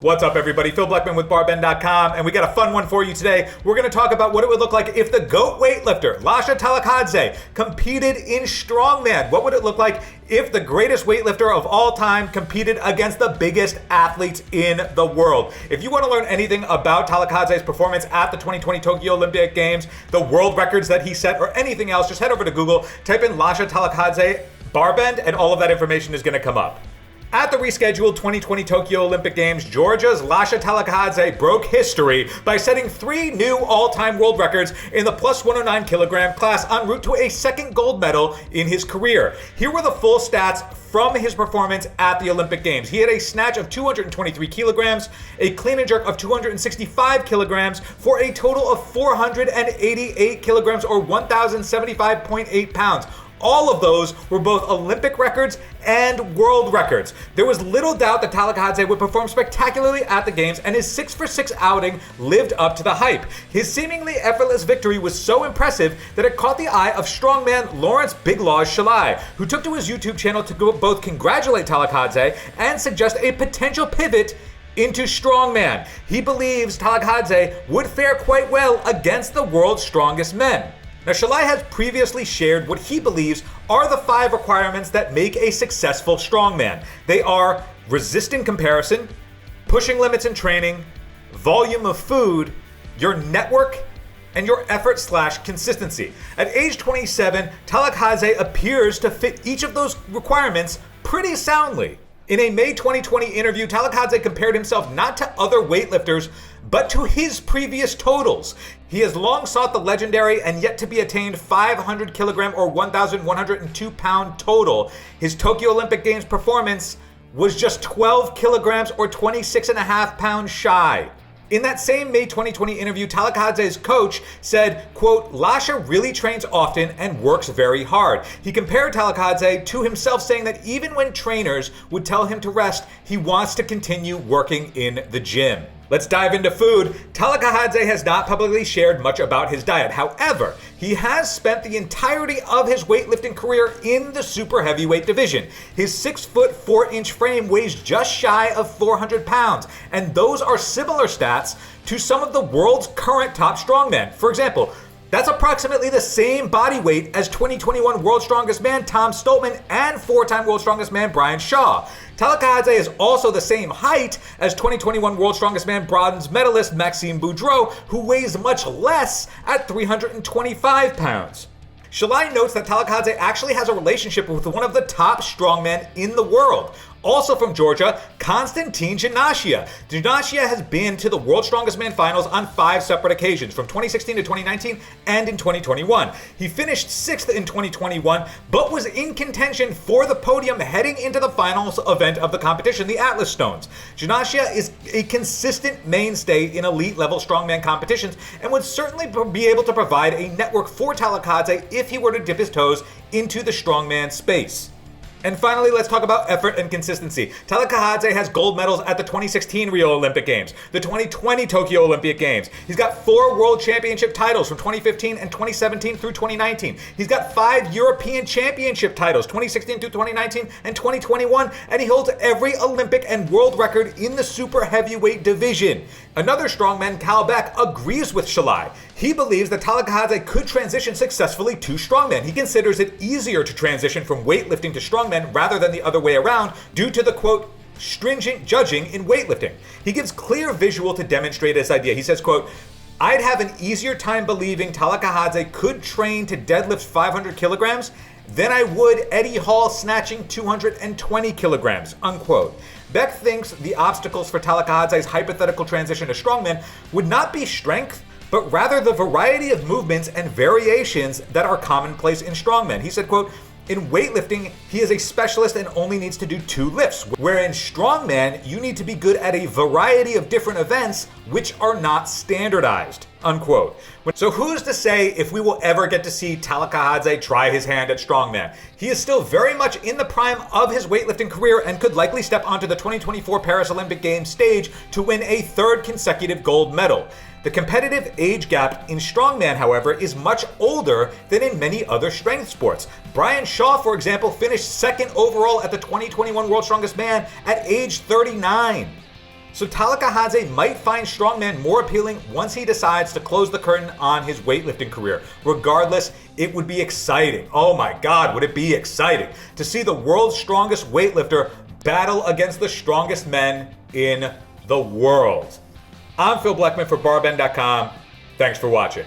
What's up, everybody? Phil Blackman with BarBend.com, and we got a fun one for you today. We're going to talk about what it would look like if the GOAT weightlifter, Lasha Talakhadze, competed in Strongman. What would it look like if the greatest weightlifter of all time competed against the biggest athletes in the world? If you want to learn anything about Talakhadze's performance at the 2020 Tokyo Olympic Games, the world records that he set, or anything else, just head over to Google, type in Lasha Talakhadze BarBend, and all of that information is going to come up. At the rescheduled 2020 Tokyo Olympic Games, Georgia's Lasha Talakhadze broke history by setting 3 new all-time world records in the plus 109 kilogram class en route to a second gold medal in his career. Here were the full stats from his performance at the Olympic Games. He had a snatch of 223 kilograms, a clean and jerk of 265 kilograms, for a total of 488 kilograms or 1,075.8 pounds. All of those were both Olympic records and world records. There was little doubt that Talakhadze would perform spectacularly at the games, and his 6-for-6 outing lived up to the hype. His seemingly effortless victory was so impressive that it caught the eye of strongman Laurence Big Loz Shahlaei, who took to his YouTube channel to both congratulate Talakhadze and suggest a potential pivot into strongman. He believes Talakhadze would fare quite well against the world's strongest men. Now, Shahlaei has previously shared what he believes are the 5 requirements that make a successful strongman. They are resisting comparison, pushing limits in training, volume of food, your network, and your effort/consistency. At age 27, Talakhadze appears to fit each of those requirements pretty soundly. In a May 2020 interview, Talakhadze compared himself not to other weightlifters, but to his previous totals. He has long sought the legendary and yet to be attained 500 kilogram or 1,102 pound total. His Tokyo Olympic Games performance was just 12 kilograms or 26.5 pounds shy. In that same May 2020 interview, Talakhadze's coach said, quote, "Lasha really trains often and works very hard." He compared Talakhadze to himself, saying that even when trainers would tell him to rest, he wants to continue working in the gym. Let's dive into food. Talakhadze has not publicly shared much about his diet. However, he has spent the entirety of his weightlifting career in the super heavyweight division. His 6'4" frame weighs just shy of 400 pounds, and those are similar stats to some of the world's current top strongmen. For example, that's approximately the same body weight as 2021 World's Strongest Man Tom Stoltman and 4-time World's Strongest Man Brian Shaw. Talakhadze is also the same height as 2021 World's Strongest Man bronze medalist Maxime Boudreau, who weighs much less at 325 pounds. Shahlaei notes that Talakhadze actually has a relationship with one of the top strongmen in the world. Also from Georgia, Konstantin Janashia. Janashia has been to the World's Strongest Man finals on 5 separate occasions, from 2016 to 2019 and in 2021. He finished 6th in 2021, but was in contention for the podium heading into the finals event of the competition, the Atlas Stones. Janashia is a consistent mainstay in elite-level strongman competitions and would certainly be able to provide a network for Talakhadze if he were to dip his toes into the strongman space. And finally, let's talk about effort and consistency. Talakhadze has gold medals at the 2016 Rio Olympic Games, the 2020 Tokyo Olympic Games. He's got 4 World Championship titles from 2015 and 2017 through 2019. He's got 5 European Championship titles, 2016 through 2019 and 2021, and he holds every Olympic and world record in the super heavyweight division. Another strongman, Kalle Beck, agrees with Shahlaei. He believes that Talakhadze could transition successfully to strongman. He considers it easier to transition from weightlifting to strongman rather than the other way around due to the, quote, stringent judging in weightlifting. He gives clear visual to demonstrate his idea. He says, quote, "I'd have an easier time believing Talakhadze could train to deadlift 500 kilograms than I would Eddie Hall snatching 220 kilograms, unquote. Beck thinks the obstacles for Talakhadze's hypothetical transition to strongman would not be strength, but rather the variety of movements and variations that are commonplace in strongmen. He said, quote, "In weightlifting, he is a specialist and only needs to do 2 lifts, where in strongman, you need to be good at a variety of different events which are not standardized," unquote. So who's to say if we will ever get to see Talakhadze try his hand at strongman? He is still very much in the prime of his weightlifting career and could likely step onto the 2024 Paris Olympic Games stage to win a 3rd consecutive gold medal. The competitive age gap in strongman, however, is much older than in many other strength sports. Brian Shaw, for example, finished 2nd overall at the 2021 World's Strongest Man at age 39. So Talakhadze might find strongman more appealing once he decides to close the curtain on his weightlifting career. Regardless, it would be exciting. Oh my God, would it be exciting to see the world's strongest weightlifter battle against the strongest men in the world. I'm Phil Bleckman for BarBend.com. Thanks for watching.